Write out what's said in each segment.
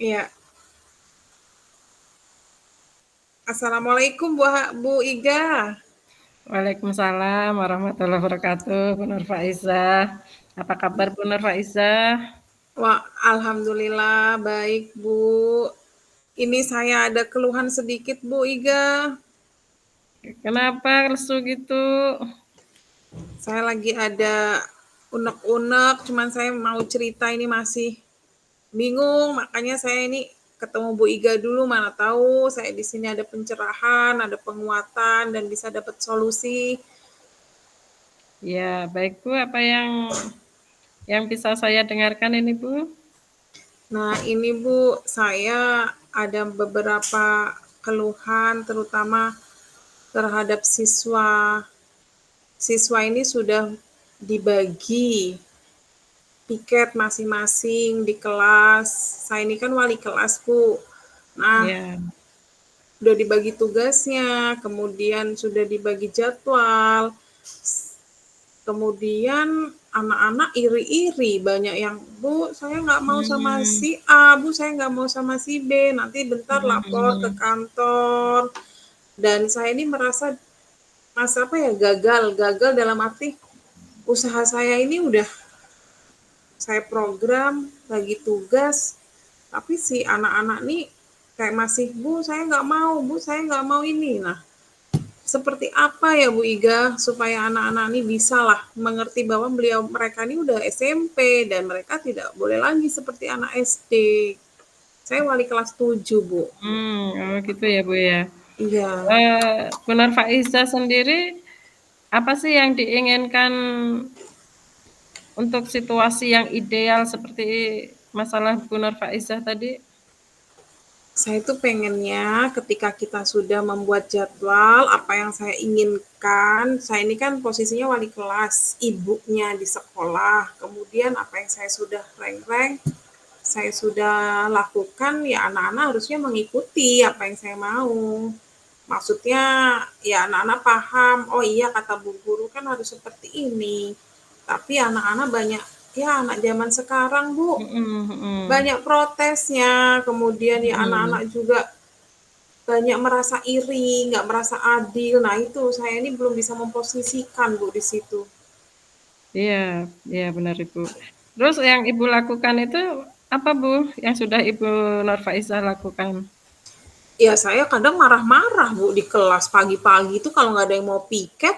Iya. Assalamualaikum Bu Iga. Waalaikumsalam warahmatullahi wabarakatuh, Bu Nur Faizah. Apa kabar Bu Nur Faizah? Wah, alhamdulillah baik Bu. Ini saya ada keluhan sedikit Bu Iga. Kenapa lesu gitu? Saya lagi ada unek-unek, cuman saya mau cerita ini masih bingung, makanya saya ini ketemu Bu Iga dulu, mana tahu saya di sini ada pencerahan, ada penguatan dan bisa dapat solusi. Ya, baik Bu, apa yang bisa saya dengarkan ini Bu? Nah, ini Bu, saya ada beberapa keluhan terutama terhadap siswa. Siswa ini sudah dibagi piket masing-masing di kelas. Saya ini kan wali kelas, Bu. Nah, Ya. udah dibagi tugasnya, kemudian sudah dibagi jadwal, kemudian anak-anak iri-iri, banyak yang, Bu, saya nggak mau sama Hmm, si A, Bu, saya nggak mau sama si B, nanti bentar hmm, lapor ke hmm. kantor. Dan saya ini merasa, masa apa ya, gagal dalam arti usaha saya ini udah saya program, bagi tugas, tapi si anak-anak nih kayak masih, Bu, saya nggak mau, Bu, saya nggak mau ini. Nah, seperti apa ya Bu Iga supaya anak-anak ini bisa lah mengerti bahwa mereka ini udah SMP dan mereka tidak boleh lagi seperti anak SD. Saya wali kelas 7 Bu. Oh gitu ya Bu ya. Iya, Bu Nur Faizah sendiri, apa sih yang diinginkan untuk situasi yang ideal seperti masalah Bu Nur Faizah tadi? saya tuh pengennya ketika kita sudah membuat jadwal apa yang saya inginkan, saya ini kan posisinya wali kelas, ibunya di sekolah, kemudian apa yang saya sudah rank-rank, saya sudah lakukan, ya anak-anak harusnya mengikuti apa yang saya mau. Maksudnya ya anak-anak paham, oh iya kata bu guru kan harus seperti ini. Tapi anak-anak banyak, ya anak zaman sekarang Bu, Mhm, mhm, banyak protesnya, kemudian ya anak-anak mhm. juga banyak merasa iri, nggak merasa adil. Nah itu saya ini belum bisa memposisikan Bu di situ. Iya, iya benar Ibu. Terus yang Ibu lakukan itu apa Bu, yang sudah Ibu Nurfaizah lakukan? Ya saya kadang marah-marah Bu di kelas pagi-pagi itu kalau nggak ada yang mau piket,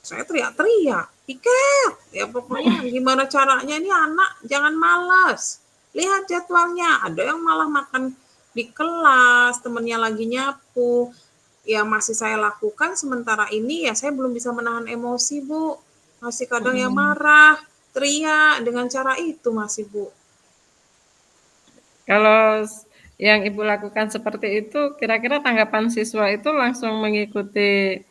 saya teriak-teriak, piket! Ya pokoknya gimana caranya ini anak jangan malas, lihat jadwalnya, ada yang malah makan di kelas, temennya lagi nyapu, ya masih saya lakukan sementara ini ya saya belum bisa menahan emosi Bu, masih kadang yang Mhm. marah, teriak dengan cara itu masih Bu. Kalau yang Ibu lakukan seperti itu, kira-kira tanggapan siswa itu langsung mengikuti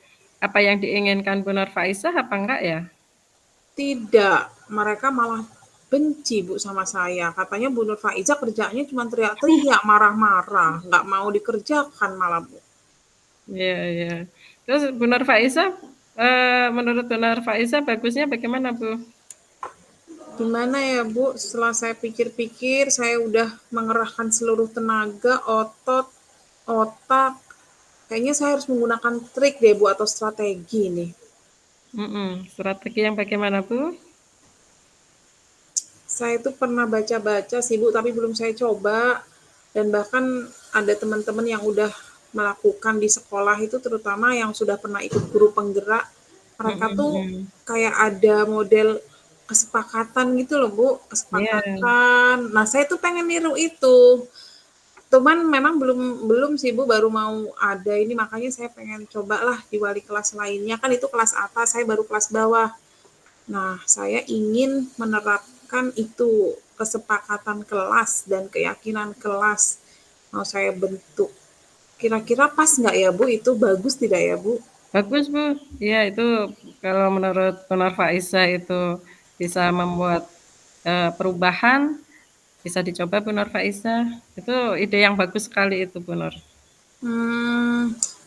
apa yang diinginkan Bu Nurfaizah apa enggak ya? Tidak, mereka malah benci Bu sama saya. Katanya Bu Nur Faiza kerjanya cuma teriak-teriak, marah-marah, nggak mau dikerjakan malah Bu. Iya, iya. Terus Bu Nurfaizah, menurut Bu Nurfaizah bagusnya bagaimana Bu? Gimana ya Bu, setelah saya pikir-pikir, saya udah mengerahkan seluruh tenaga, otot, otak. Kayaknya saya harus menggunakan trik deh Bu atau strategi nih. Strategi yang bagaimana Bu? Saya itu pernah baca-baca sih Bu, tapi belum saya coba. Dan bahkan ada teman-teman yang udah melakukan di sekolah itu, terutama yang sudah pernah ikut guru penggerak. Mereka Mhm, tuh mhm. kayak ada model kesepakatan gitu loh Bu, Iya, kesepakatan. Nah saya tuh pengen niru itu. Cuman memang belum belum sih Bu, baru mau ada ini makanya saya pengen cobalah di wali kelas lainnya kan itu kelas atas, saya baru kelas bawah. Nah, saya ingin menerapkan itu, kesepakatan kelas dan keyakinan kelas mau saya bentuk. Kira-kira pas nggak ya Bu? Itu bagus tidak ya Bu? bagus Bu. Iya itu kalau menurut Bu Nurfaizah itu bisa membuat, perubahan, bisa dicoba Bu Nurfaizah. Itu ide yang bagus sekali itu Bu Nur.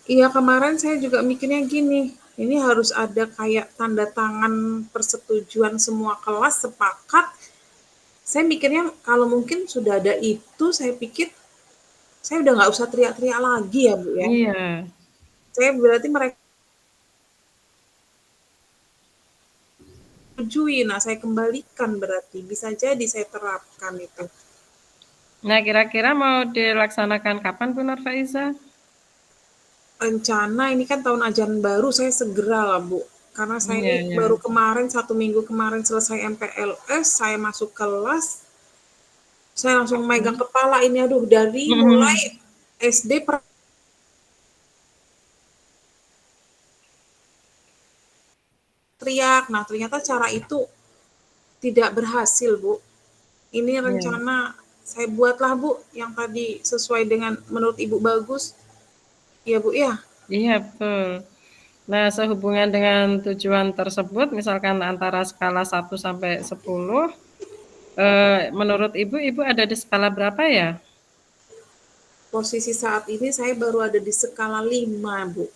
Iya kemarin saya juga mikirnya gini, ini harus ada kayak tanda tangan persetujuan semua kelas sepakat. Saya mikirnya kalau mungkin sudah ada itu, saya pikir saya udah nggak usah teriak-teriak lagi ya, Bu, ya. Iya. Saya berarti mereka setujui, nah saya kembalikan berarti, bisa jadi saya terapkan itu. Nah, kira-kira mau dilaksanakan kapan Bu Nurfaiza? Rencana ini kan tahun ajaran baru, saya segera lah Bu. Karena saya Iya, ini iya. baru kemarin, 1 minggu kemarin selesai MPLS, saya masuk kelas, saya langsung megang kepala ini, aduh dari mulai SD teriak. Nah, ternyata cara itu tidak berhasil, Bu. Ini Iya. rencana saya buatlah, Bu, yang tadi sesuai dengan menurut Ibu bagus. Iya, Bu, ya. Iya, betul. Nah, sehubungan dengan tujuan tersebut, misalkan antara skala 1 sampai 10, menurut Ibu, Ibu ada di skala berapa ya? Posisi saat ini saya baru ada di skala 5, Bu.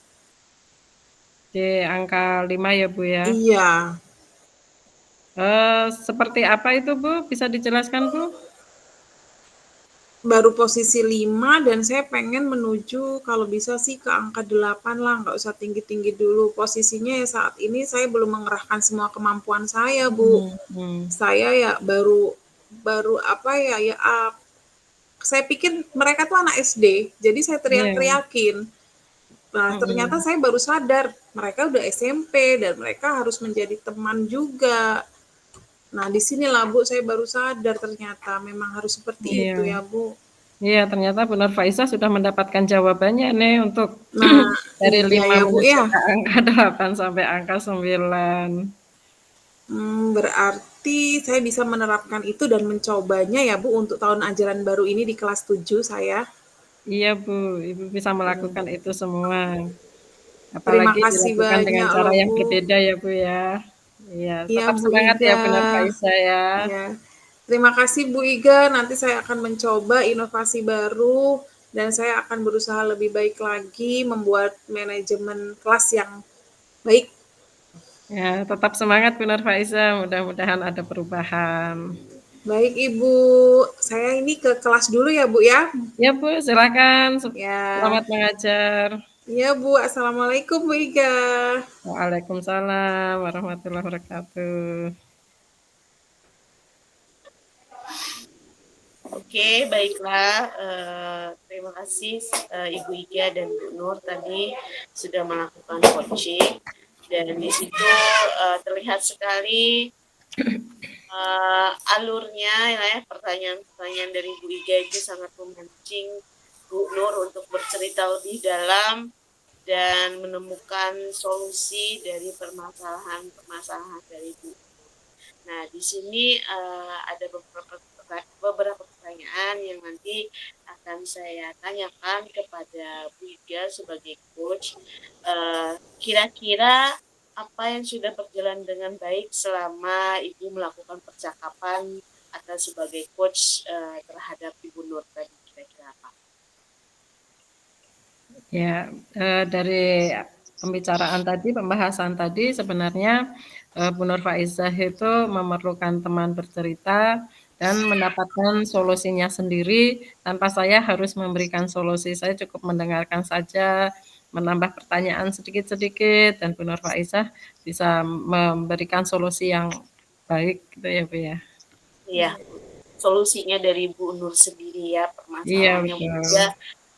Di angka 5 ya, Bu, ya? Iya, Seperti apa itu, Bu? Bisa dijelaskan, Bu? baru posisi 5 dan saya pengen menuju kalau bisa sih ke angka 8 lah, nggak usah tinggi-tinggi dulu. Posisinya ya saat ini saya belum mengerahkan semua kemampuan saya, Bu. Mhm. Saya ya baru baru apa ya ya saya pikir mereka tuh anak SD, jadi saya Iya. teriak-teriakin. Nah, ternyata Mhm. saya baru sadar mereka udah SMP dan mereka harus menjadi teman juga. Nah, disinilah Bu, saya baru sadar ternyata memang harus seperti Iya. itu ya Bu. Iya, ternyata Bu Nurfaiza sudah mendapatkan jawabannya nih untuk Nah, dari iya 5 ya Bu menuju ya. ke angka 8 sampai angka 9. Berarti saya bisa menerapkan itu dan mencobanya ya Bu untuk tahun ajaran baru ini di kelas 7 saya. Iya, Bu, Ibu bisa melakukan Hmm, itu semua. Terima Apalagi kasih dilakukan dengan banyak cara loh yang Bu. berbeda ya, Bu, ya. Iya, Iya tetap Bu semangat ya Iga. Bu Nurfaiza ya. Ya. Terima kasih Bu Iga. Nanti saya akan mencoba inovasi baru dan saya akan berusaha lebih baik lagi membuat manajemen kelas yang baik. Ya, tetap semangat Bu Nurfaiza, mudah-mudahan ada perubahan. Baik Ibu, saya ini ke kelas dulu ya Bu ya. Ya, Bu, silakan. Ya, Selamat mengajar. iya Bu. Assalamualaikum Bu Iga. Waalaikumsalam warahmatullahi wabarakatuh. Oke, baiklah. Terima kasih Ibu Ika dan Bu Nur tadi sudah melakukan coaching dan di situ terlihat sekali alurnya ya, pertanyaan-pertanyaan dari Bu Ika itu sangat memancing Bu Nur untuk bercerita lebih dalam dan menemukan solusi dari permasalahan-permasalahan dari Bu. Nah, di sini ada beberapa pertanyaan yang nanti akan saya tanyakan kepada Bu Iga sebagai coach. Kira-kira apa yang sudah berjalan dengan baik selama Ibu melakukan percakapan atau sebagai coach terhadap Ibu Nur tadi, kira-kira apa? Ya, dari pembicaraan tadi, pembahasan tadi sebenarnya, Bu Nurfaizah itu memerlukan teman bercerita dan mendapatkan solusinya sendiri tanpa saya harus memberikan solusi. Saya cukup mendengarkan saja, menambah pertanyaan sedikit-sedikit dan Bu Nurfaizah bisa memberikan solusi yang baik gitu ya, Bu, ya. Iya, solusinya dari Bu Nur sendiri ya, Iya, permasalahannya Bu betul. Iga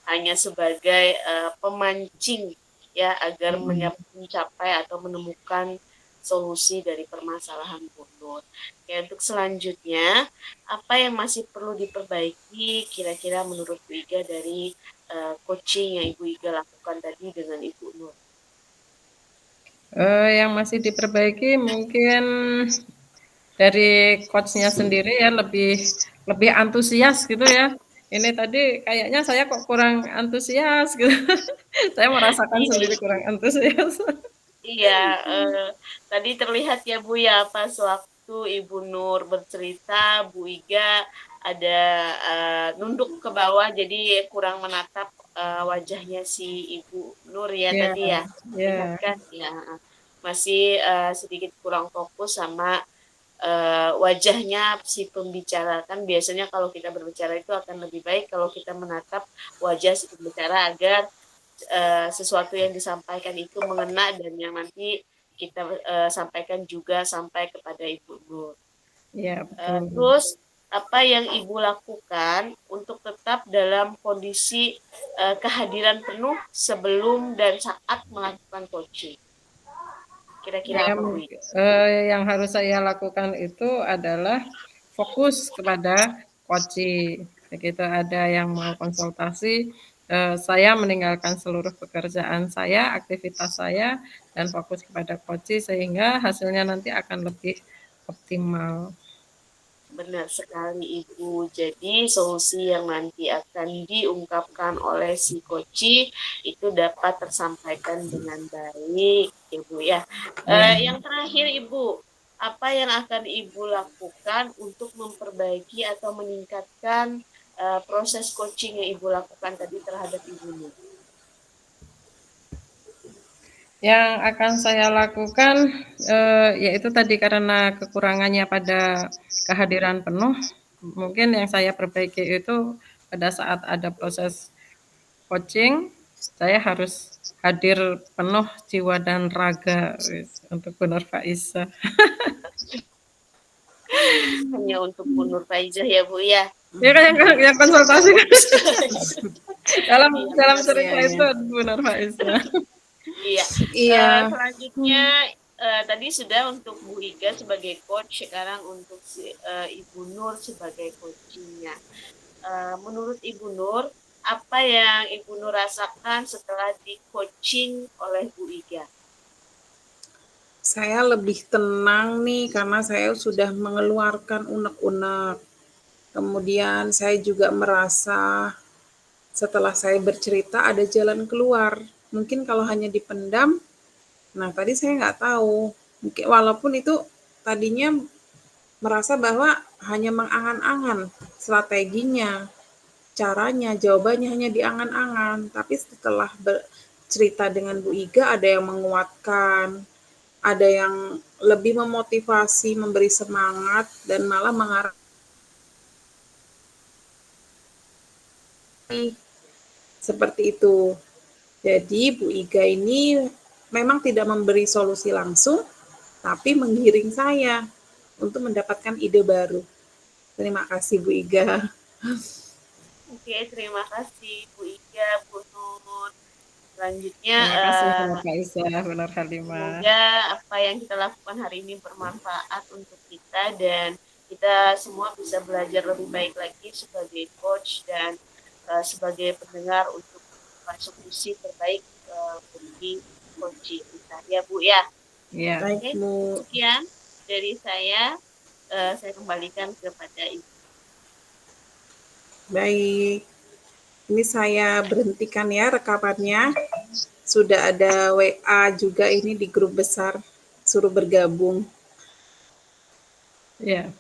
hanya sebagai pemancing ya agar Mhm. mencapai atau menemukan solusi dari permasalahan Bu Nur. Ya, untuk selanjutnya, apa yang masih perlu diperbaiki kira-kira menurut Bu Iga dari coaching yang Ibu Iga lakukan tadi dengan Ibu Nur? Yang masih diperbaiki mungkin dari coach-nya sendiri ya lebih lebih antusias gitu ya. Ini tadi kayaknya saya kok kurang antusias gitu. Saya merasakan sendiri Iya, kurang antusias. iya, tadi terlihat ya Bu ya pas waktu Ibu Nur bercerita, Bu Iga ada nunduk ke bawah jadi kurang menatap wajahnya si Ibu Nur ya Iya, tadi ya. iya, Lihat kan ya masih sedikit kurang fokus sama wajahnya si pembicara. Kan biasanya kalau kita berbicara itu akan lebih baik kalau kita menatap wajah si pembicara agar sesuatu yang disampaikan itu mengena dan yang nanti kita sampaikan juga sampai kepada Ibu Nur. Iya, betul. Terus apa yang Ibu lakukan untuk tetap dalam kondisi kehadiran penuh sebelum dan saat melakukan coaching? Kira-kira Ya, apa Bu? yang harus saya lakukan itu adalah fokus kepada coaching. Begitu ada yang mau konsultasi, saya meninggalkan seluruh pekerjaan saya, aktivitas saya, dan fokus kepada coaching sehingga hasilnya nanti akan lebih optimal. Benar sekali Ibu. Jadi solusi yang nanti akan diungkapkan oleh si coach itu dapat tersampaikan dengan baik, Ibu ya. Yang terakhir Ibu, apa yang akan Ibu lakukan untuk memperbaiki atau meningkatkan proses coaching yang Ibu lakukan tadi terhadap Ibu Nur? Yang akan saya lakukan, yaitu tadi karena kekurangannya pada kehadiran penuh, mungkin yang saya perbaiki itu pada saat ada proses coaching, saya harus hadir penuh jiwa dan raga untuk Bu Nur Faizah. Hanya untuk Bu Nur Faizah ya Bu ya. Ya kan yang konsultasi kan. dalam cerita Iya, itu iya. Bu Nur Faizah. Iya. Iya. Selanjutnya tadi sudah untuk Bu Iga sebagai coach, sekarang untuk Ibu Nur sebagai coachingnya. Menurut Ibu Nur, apa yang Ibu Nur rasakan setelah di coaching oleh Bu Iga? Saya lebih tenang nih karena saya sudah mengeluarkan unek-unek. Kemudian saya juga merasa setelah saya bercerita ada jalan keluar. Mungkin kalau hanya dipendam, nah tadi saya nggak tahu. Mungkin walaupun itu tadinya merasa bahwa hanya mengangan-angan strateginya, caranya, jawabannya hanya diangan-angan. Tapi setelah bercerita dengan Bu Iga ada yang menguatkan, ada yang lebih memotivasi, memberi semangat, dan malah mengarah seperti itu. Jadi Bu Iga ini memang tidak memberi solusi langsung, tapi menggiring saya untuk mendapatkan ide baru. Terima kasih Bu Iga. Oke, terima kasih Bu Iga, Bu Nur. Selanjutnya, Terima kasih Bu Nur Faizah, Bu Nur Halimah. semoga apa yang kita lakukan hari ini bermanfaat untuk kita dan kita semua bisa belajar lebih baik lagi sebagai coach dan sebagai pendengar untuk solusi terbaik bagi coaching kita ya Bu ya. Ya. Baik Bu. Sekian dari saya kembalikan kepada Ibu. Baik. Ini saya berhentikan ya rekamannya. Sudah ada WA juga ini di grup besar, suruh bergabung. Ya.